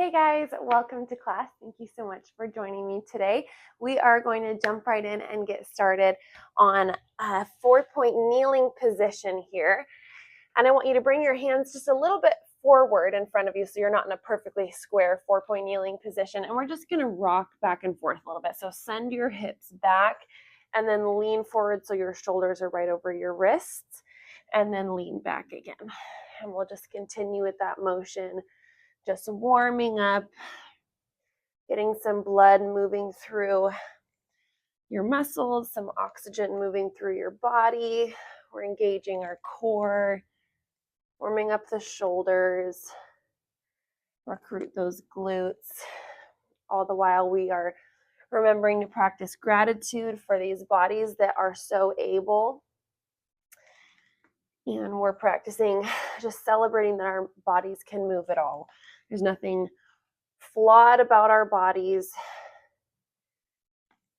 Hey guys, welcome to class. Thank you so much for joining me today. We are going to jump right in and get started on a 4-point kneeling position here. And I want you to bring your hands just a little bit forward in front of you so you're not in a perfectly square 4-point kneeling position. And we're just going to rock back and forth a little bit. So send your hips back and then lean forward so your shoulders are right over your wrists, and then lean back again. And we'll just continue with that motion. Just warming up, getting some blood moving through your muscles, some oxygen moving through your body. We're engaging our core, warming up the shoulders, recruit those glutes. All the while we are remembering to practice gratitude for these bodies that are so able. And we're practicing just celebrating that our bodies can move at all. There's nothing flawed about our bodies.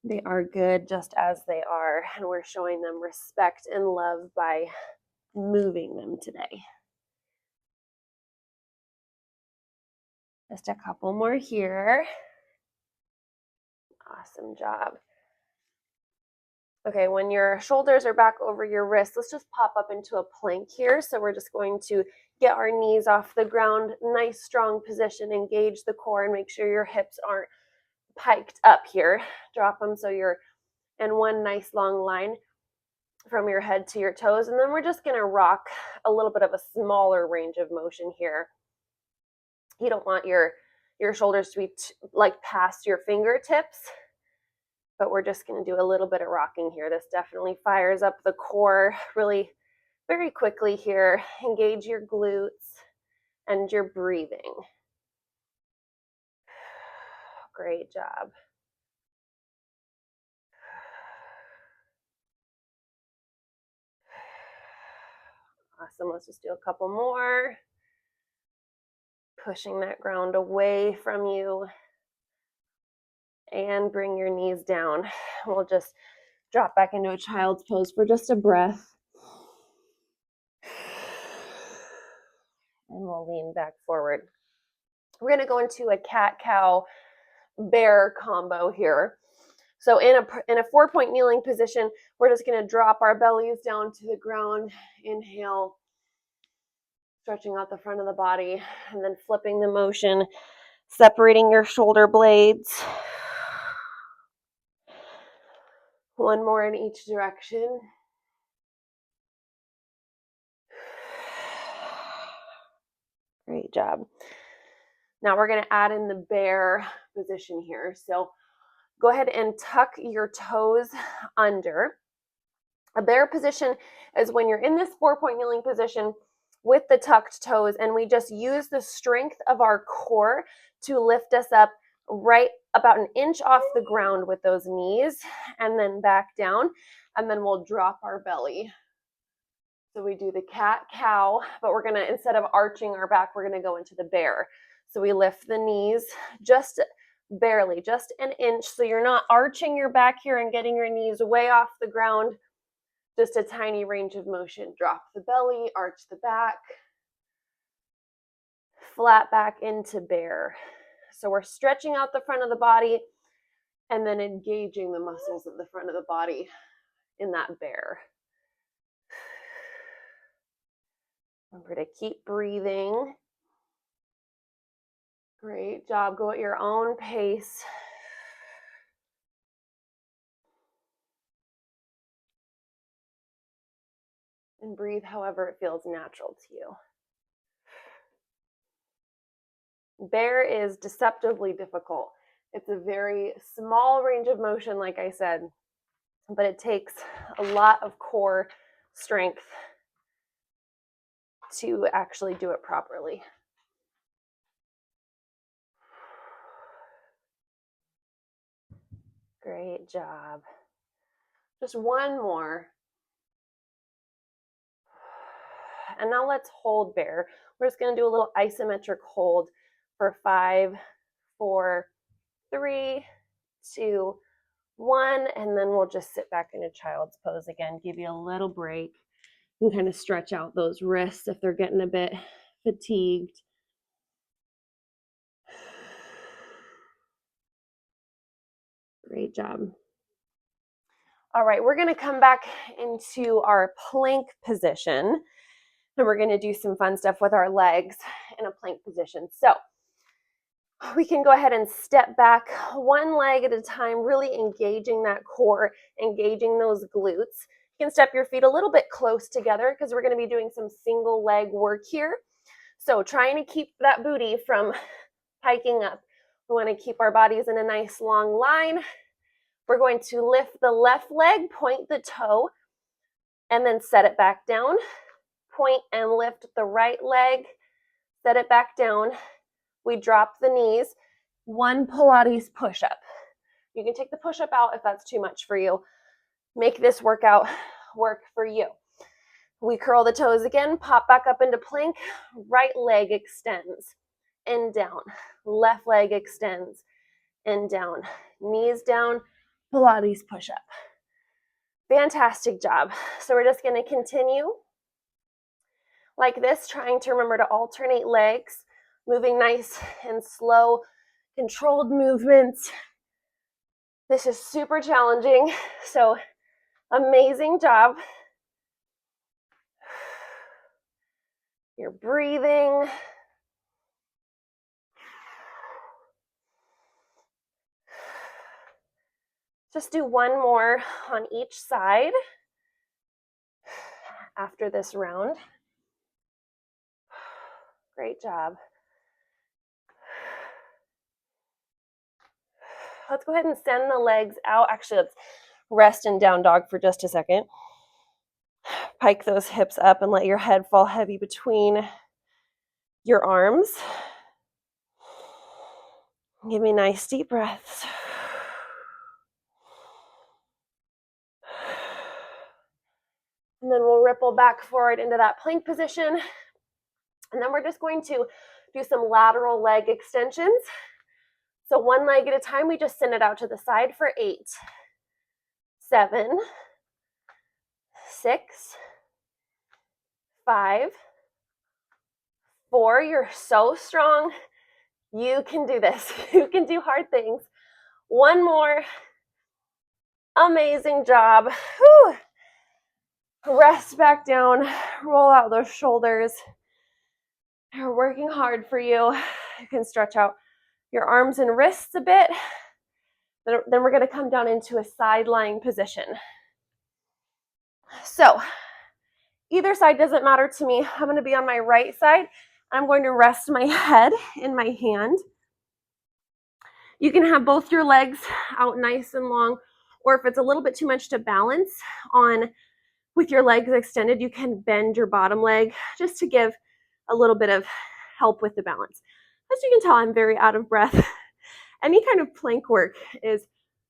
They are good just as they are, and we're showing them respect and love by moving them today. Just a couple more here. Awesome job. Okay, when your shoulders are back over your wrists, let's just pop up into a plank here. So we're just going to get our knees off the ground, nice strong position, engage the core, and make sure your hips aren't piked up here. Drop them so you're in one nice long line from your head to your toes. And then we're just going to rock a little bit of a smaller range of motion here. You don't want your shoulders to be like past your fingertips, but we're just going to do a little bit of rocking here. This definitely fires up the core really very quickly here. Engage your glutes and your breathing. Great job. Awesome. Let's just do a couple more. Pushing that ground away from you. And bring your knees down. We'll just drop back into a child's pose for just a breath. And we'll lean back forward. We're going to go into a cat-cow bear combo here. So in a 4-point kneeling position, we're just going to drop our bellies down to the ground. Inhale, stretching out the front of the body, and then flipping the motion, separating your shoulder blades. One more in each direction. Great job. Now we're going to add in the bear position here. So go ahead and tuck your toes under. A bear position is when you're in this 4-point kneeling position with the tucked toes, and we just use the strength of our core to lift us up right about an inch off the ground with those knees, and then back down, and then we'll drop our belly. So we do the cat-cow, but we're going to, instead of arching our back, we're going to go into the bear. So we lift the knees just barely, just an inch. So you're not arching your back here and getting your knees way off the ground. Just a tiny range of motion. Drop the belly, arch the back, flat back into bear. So we're stretching out the front of the body and then engaging the muscles of the front of the body in that bear. Remember to keep breathing. Great job. Go at your own pace. And breathe however it feels natural to you. Bear is deceptively difficult. It's a very small range of motion, like I said, but it takes a lot of core strength to actually do it properly. Great job. Just one more. And now let's hold bear. We're just going to do a little isometric hold for 5, 4, 3, 2, 1, and then we'll just sit back into child's pose again. Give you a little break. You can kind of stretch out those wrists if they're getting a bit fatigued. Great job. All right, we're going to come back into our plank position, and we're going to do some fun stuff with our legs in a plank position. So we can go ahead and step back one leg at a time, really engaging that core, engaging those glutes. You can step your feet a little bit close together because we're going to be doing some single leg work here. So trying to keep that booty from hiking up. We want to keep our bodies in a nice long line. We're going to lift the left leg, point the toe, and then set it back down. Point and lift the right leg, set it back down. We drop the knees. One Pilates push-up. You can take the push-up out if that's too much for you. Make this workout work for you. We curl the toes again, pop back up into plank. Right leg extends and down. Left leg extends and down. Knees down, Pilates push-up. Fantastic job. So we're just going to continue like this, trying to remember to alternate legs, moving nice and slow, controlled movements. This is super challenging, so amazing job. You're breathing. Just do one more on each side after this round. Great job. Let's go ahead and send the legs out. Actually, let's rest in down dog for just a second. Pike those hips up and let your head fall heavy between your arms. Give me nice deep breaths. And then we'll ripple back forward into that plank position. And then we're just going to do some lateral leg extensions. So one leg at a time, we just send it out to the side for 8, 7, 6, 5, 4. You're so strong. You can do this. You can do hard things. One more. Amazing job. Whew. Rest back down. Roll out those shoulders. You're working hard for you. You can stretch out your arms and wrists a bit. Then we're going to come down into a side lying position. So either side doesn't matter to me. I'm going to be on my right side. I'm going to rest my head in my hand. You can have both your legs out nice and long, or if it's a little bit too much to balance on with your legs extended, you can bend your bottom leg just to give a little bit of help with the balance. As you can tell, I'm very out of breath. Any kind of plank work is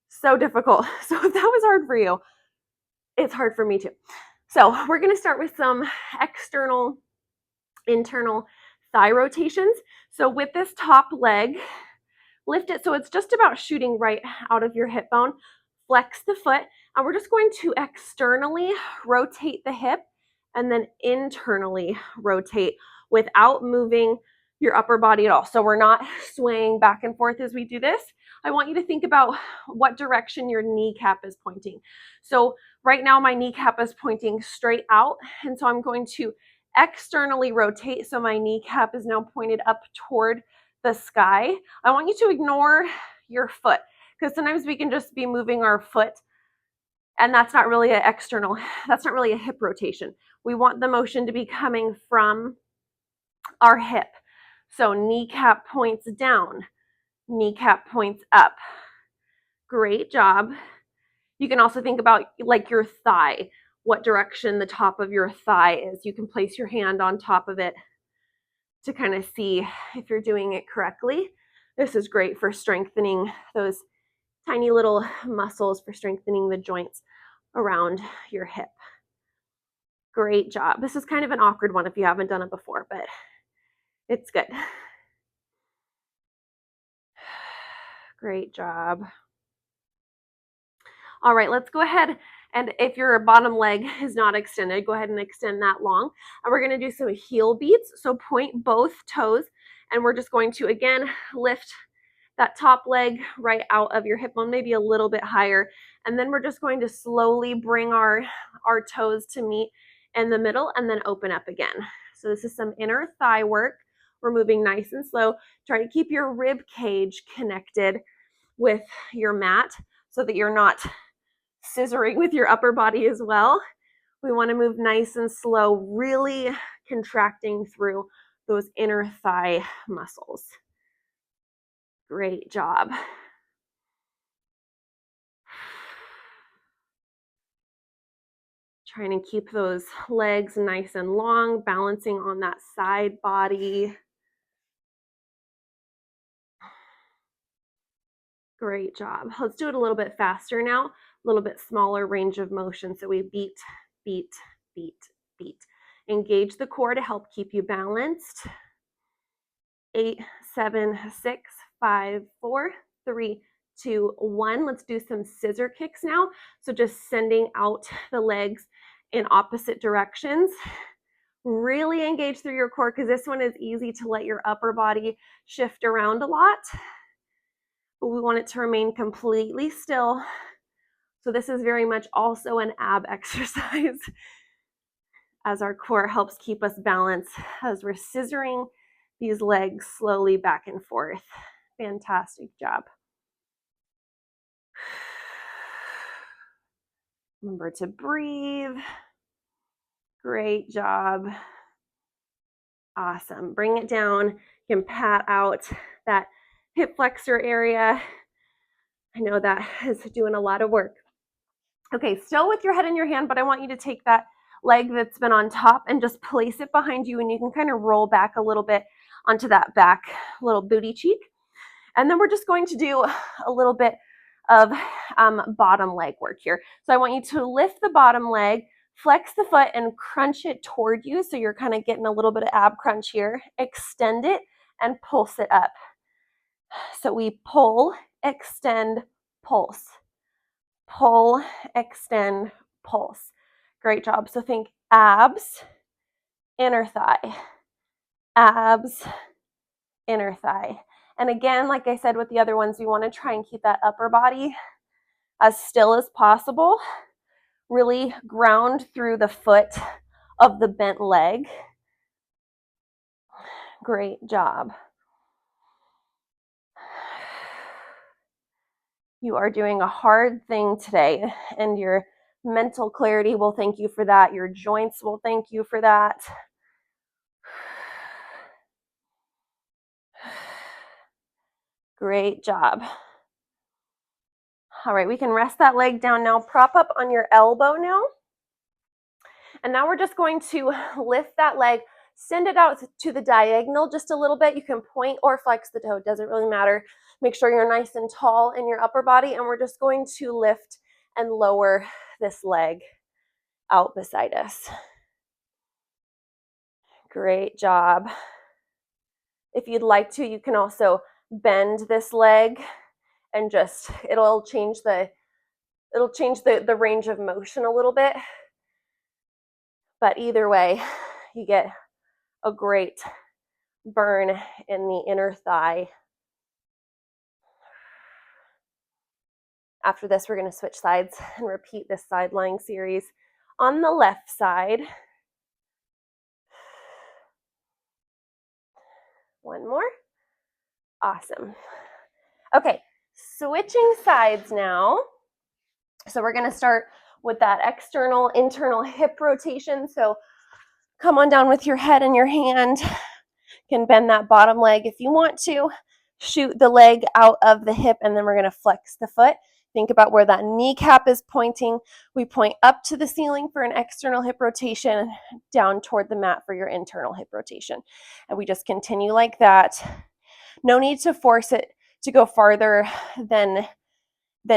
so difficult. So if that was hard for you, it's hard for me too. So we're going to start with some external, internal thigh rotations. So with this top leg, lift it so it's just about shooting right out of your hip bone. Flex the foot, and we're just going to externally rotate the hip and then internally rotate without moving your upper body at all. So we're not swaying back and forth as we do this. I want you to think about what direction your kneecap is pointing. So right now my kneecap is pointing straight out, and so I'm going to externally rotate so my kneecap is now pointed up toward the sky. I want you to ignore your foot, because sometimes we can just be moving our foot and that's not really an external, that's not really a hip rotation. We want the motion to be coming from our hip. So kneecap points down, kneecap points up. Great job. You can also think about like your thigh, what direction the top of your thigh is. You can place your hand on top of it to kind of see if you're doing it correctly. This is great for strengthening those tiny little muscles, for strengthening the joints around your hip. Great job. This is kind of an awkward one if you haven't done it before, but it's good. Great job. All right, let's go ahead, and if your bottom leg is not extended, go ahead and extend that long. And we're going to do some heel beats. So point both toes, and we're just going to, again, lift that top leg right out of your hip bone, maybe a little bit higher. And then we're just going to slowly bring our toes to meet in the middle and then open up again. So this is some inner thigh work. We're moving nice and slow. Try to keep your rib cage connected with your mat so that you're not scissoring with your upper body as well. We want to move nice and slow, really contracting through those inner thigh muscles. Great job. Trying to keep those legs nice and long, balancing on that side body. Great job. Let's do it a little bit faster now, a little bit smaller range of motion. So we beat, beat, beat, beat. Engage the core to help keep you balanced. 8, 7, 6, 5, 4, 3, 2, 1. Let's do some scissor kicks now. So just sending out the legs in opposite directions. Really engage through your core because this one is easy to let your upper body shift around a lot. But we want it to remain completely still. So this is very much also an ab exercise as our core helps keep us balanced as we're scissoring these legs slowly back and forth. Fantastic job. Remember to breathe. Great job. Awesome. Bring it down. You can pat out that hip flexor area. I know that is doing a lot of work. Okay, still with your head in your hand, but I want you to take that leg that's been on top and just place it behind you, and you can kind of roll back a little bit onto that back little booty cheek. And then we're just going to do a little bit of bottom leg work here. So I want you to lift the bottom leg, flex the foot and crunch it toward you. So you're kind of getting a little bit of ab crunch here. Extend it and pulse it up. So we pull, extend, pulse. Pull, extend, pulse. Great job. So think abs, inner thigh, abs, inner thigh. And again, like I said with the other ones, we want to try and keep that upper body as still as possible. Really ground through the foot of the bent leg. Great job. You are doing a hard thing today, and your mental clarity will thank you for that. Your joints will thank you for that. Great job. All right, we can rest that leg down now. Prop up on your elbow now. And now we're just going to lift that leg, send it out to the diagonal just a little bit. You can point or flex the toe, it doesn't really matter. Make sure you're nice and tall in your upper body, and we're just going to lift and lower this leg out beside us. Great job. If you'd like to, you can also bend this leg and just, it'll change the range of motion a little bit. But either way, you get a great burn in the inner thigh. After this, we're going to switch sides and repeat this side lying series on the left side. One more. Awesome. Okay, switching sides now. So we're going to start with that external, internal hip rotation. So come on down with your head in your hand. You can bend that bottom leg if you want to. Shoot the leg out of the hip, and then we're going to flex the foot. Think about where that kneecap is pointing. We point up to the ceiling for an external hip rotation, down toward the mat for your internal hip rotation. And we just continue like that. No need to force it to go farther than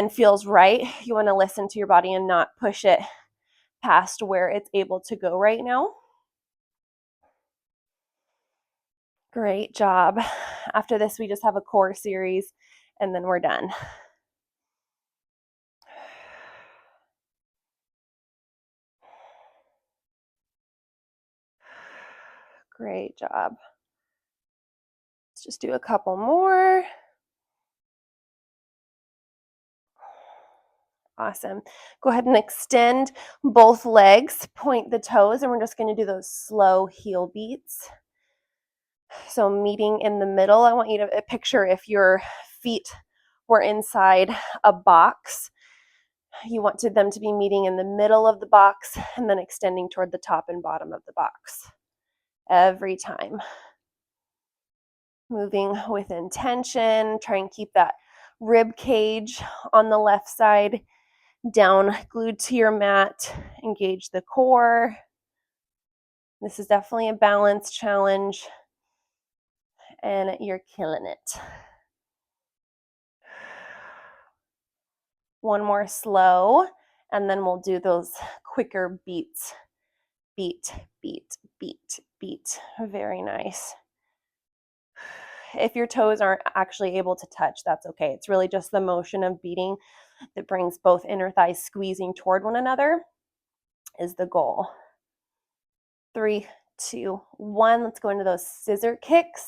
feels right. You want to listen to your body and not push it past where it's able to go right now. Great job. After this, we just have a core series, and then we're done. Great job. Let's just do a couple more. Awesome. Go ahead and extend both legs, point the toes, and we're just going to do those slow heel beats. So meeting in the middle, I want you to picture if your feet were inside a box. You want them to be meeting in the middle of the box and then extending toward the top and bottom of the box every time. Moving with intention, try and keep that rib cage on the left side down, glued to your mat. Engage the core. This is definitely a balance challenge, and you're killing it. One more slow, and then we'll do those quicker beats. Beat, beat, beat, beat. Very nice. If your toes aren't actually able to touch, that's okay. It's really just the motion of beating that brings both inner thighs squeezing toward one another is the goal. 3, 2, 1. Let's go into those scissor kicks.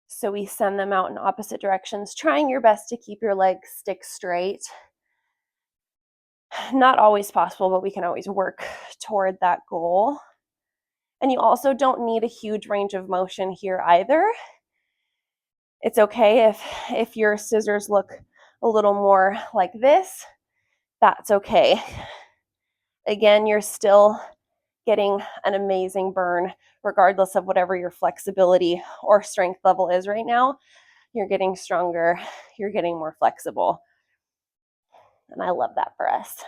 So we send them out in opposite directions, trying your best to keep your legs stick straight. Not always possible, but we can always work toward that goal. And you also don't need a huge range of motion here either. It's okay if your scissors look a little more like this. That's okay. Again, you're still getting an amazing burn regardless of whatever your flexibility or strength level is right now. You're getting stronger, you're getting more flexible. And I love that for us.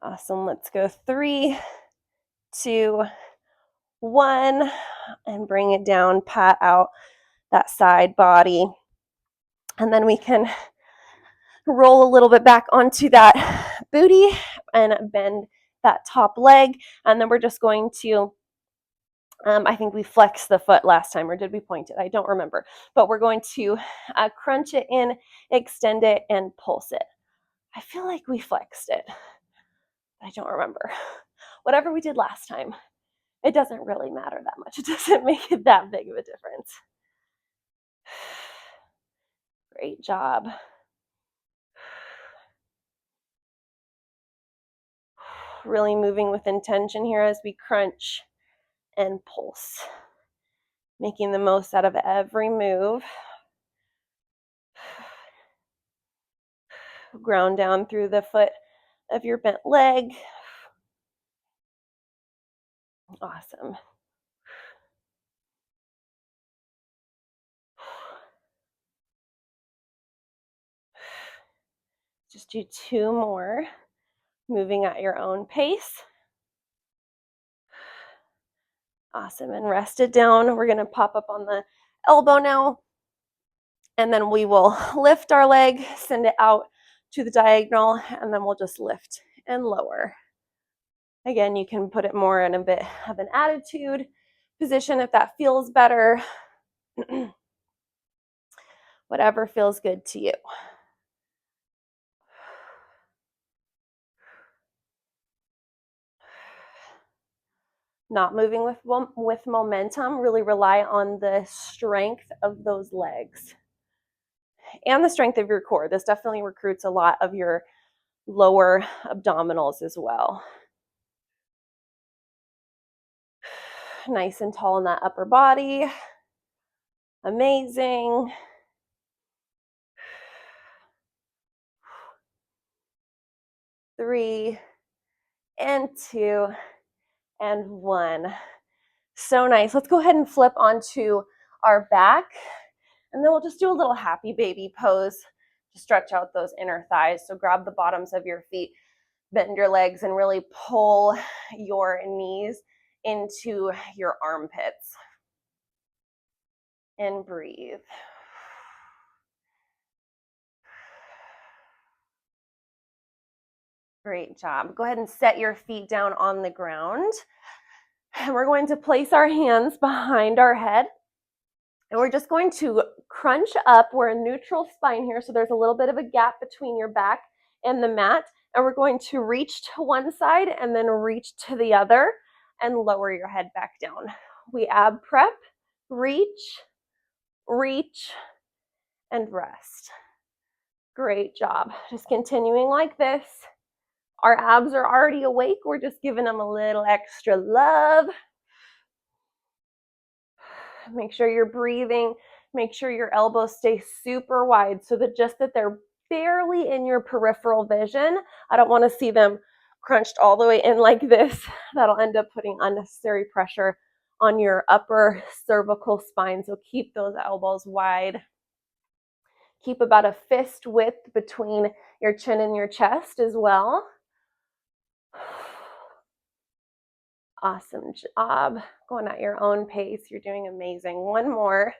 Awesome. Let's go 3, 2, 1, and bring it down, pat out that side body. And then we can roll a little bit back onto that booty and bend that top leg. And then we're just going to, I think we flexed the foot last time, or did we point it? I don't remember. But we're going to crunch it in, extend it, and pulse it. I feel like we flexed it. I don't remember. Whatever we did last time, it doesn't really matter that much. It doesn't make it that big of a difference. Great job. Really moving with intention here as we crunch and pulse. Making the most out of every move. Ground down through the foot of your bent leg. Awesome. Just do 2 more. Moving at your own pace. Awesome. And rest it down. We're going to pop up on the elbow now. And then we will lift our leg, send it out to the diagonal, and then we'll just lift and lower. Again, you can put it more in a bit of an attitude position if that feels better. Whatever feels good to you. Not moving with momentum, really rely on the strength of those legs and the strength of your core. This definitely recruits a lot of your lower abdominals as well. Nice and tall in that upper body. Amazing. Three and 2 and 1. So nice. Let's go ahead and flip onto our back, and then we'll just do a little happy baby pose to stretch out those inner thighs. So grab the bottoms of your feet, bend your legs, and really pull your knees into your armpits. And breathe. Great job. Go ahead and set your feet down on the ground. And we're going to place our hands behind our head. And we're just going to crunch up. We're a neutral spine here, so there's a little bit of a gap between your back and the mat. And we're going to reach to one side and then reach to the other and lower your head back down. We ab prep, reach, reach, and rest. Great job. Just continuing like this. Our abs are already awake. We're just giving them a little extra love. Make sure you're breathing. Make sure your elbows stay super wide so that just that they're barely in your peripheral vision. I don't want to see them crunched all the way in like this. That'll end up putting unnecessary pressure on your upper cervical spine. So keep those elbows wide. Keep about a fist width between your chin and your chest as well. Awesome job. Going at your own pace. You're doing amazing. One more.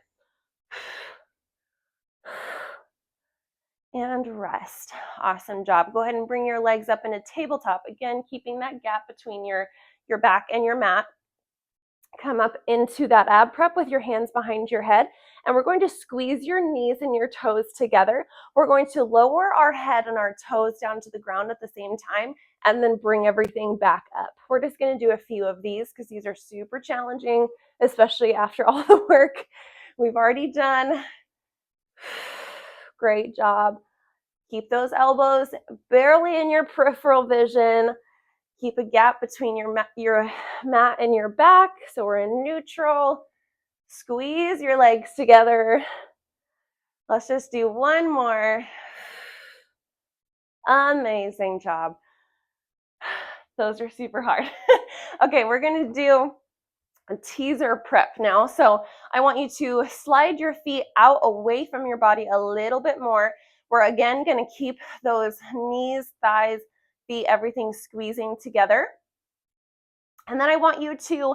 And rest. Awesome job. Go ahead and bring your legs up in a tabletop. Again, keeping that gap between your back and your mat. Come up into that ab prep with your hands behind your head. And we're going to squeeze your knees and your toes together. We're going to lower our head and our toes down to the ground at the same time, and then bring everything back up. We're just going to do a few of these because these are super challenging, especially after all the work we've already done. Great job. Keep those elbows barely in your peripheral vision. Keep a gap between your mat and your back, so we're in neutral. Squeeze your legs together. Let's just do one more. Amazing job. Those are super hard. Okay, we're going to do a teaser prep now. So I want you to slide your feet out away from your body a little bit more. We're again going to keep those knees, thighs, feet, everything squeezing together. And then I want you to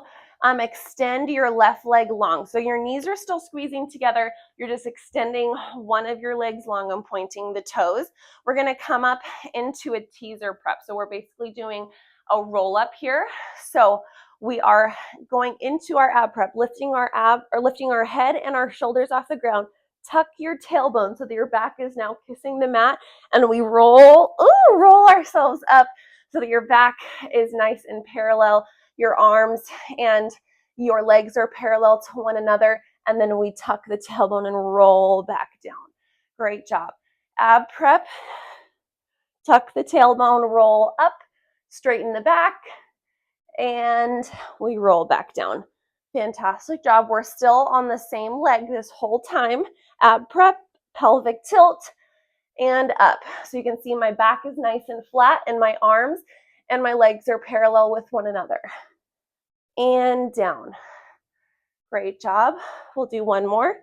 extend your left leg long. So your knees are still squeezing together. You're just extending one of your legs long and pointing the toes. We're going to come up into a teaser prep. So we're basically doing a roll up here. So we are going into our ab prep, lifting our head and our shoulders off the ground. Tuck your tailbone so that your back is now kissing the mat, and we roll ourselves up so that your back is nice and parallel. Your arms and your legs are parallel to one another, and then we tuck the tailbone and roll back down. Great job. Ab prep, tuck the tailbone, roll up, straighten the back, and we roll back down. Fantastic job. We're still on the same leg this whole time. Ab prep, pelvic tilt, and up. So you can see my back is nice and flat, and my arms and my legs are parallel with one another. And down. Great job. We'll do one more.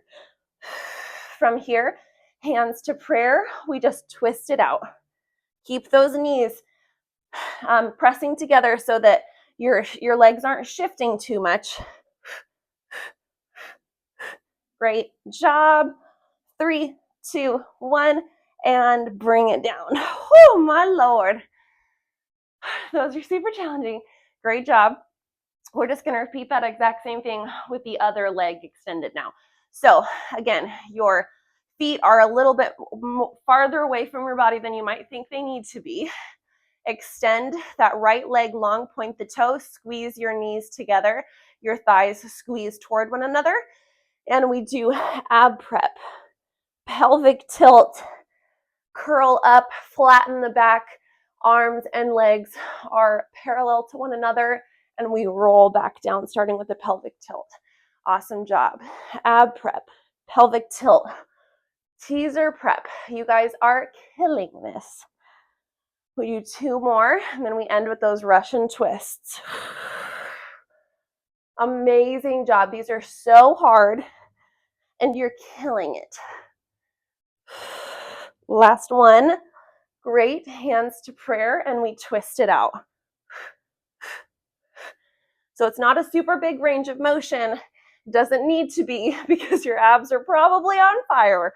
From here, hands to prayer. We just twist it out. Keep those knees pressing together so that your legs aren't shifting too much. Great job. 3, 2, 1, and bring it down. Oh my Lord. Those are super challenging. Great job. We're just going to repeat that exact same thing with the other leg extended now. So again, your feet are a little bit farther away from your body than you might think they need to be. Extend that right leg long, point the toes, squeeze your knees together, your thighs squeeze toward one another, and we do ab prep, pelvic tilt, curl up, flatten the back, arms and legs are parallel to one another, and we roll back down, starting with the pelvic tilt. Awesome job. Ab prep, pelvic tilt, teaser prep. You guys are killing this. We do 2 more, and then we end with those Russian twists. Amazing job. These are so hard, and you're killing it. Last one. Great. Hands to prayer, and we twist it out. So it's not a super big range of motion. It doesn't need to be because your abs are probably on fire.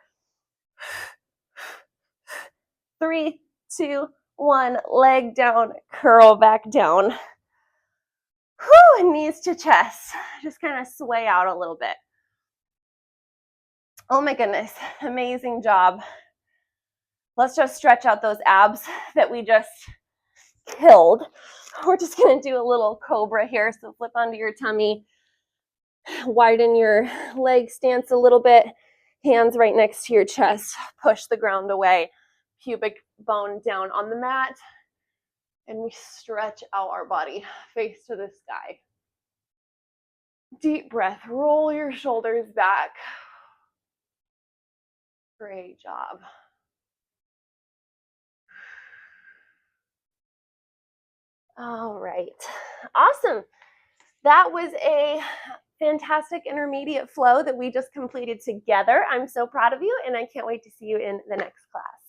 3, 2, 1, leg down, curl back down. Whew, knees to chest. Just kind of sway out a little bit. Oh my goodness, amazing job. Let's just stretch out those abs that we just killed. We're just going to do a little cobra here. So flip onto your tummy, widen your leg stance a little bit, hands right next to your chest, push the ground away. pubic bone down on the mat, and we stretch out our body, face to the sky. Deep breath, roll your shoulders back. Great job. All right, awesome. That was a fantastic intermediate flow that we just completed together. I'm so proud of you, and I can't wait to see you in the next class.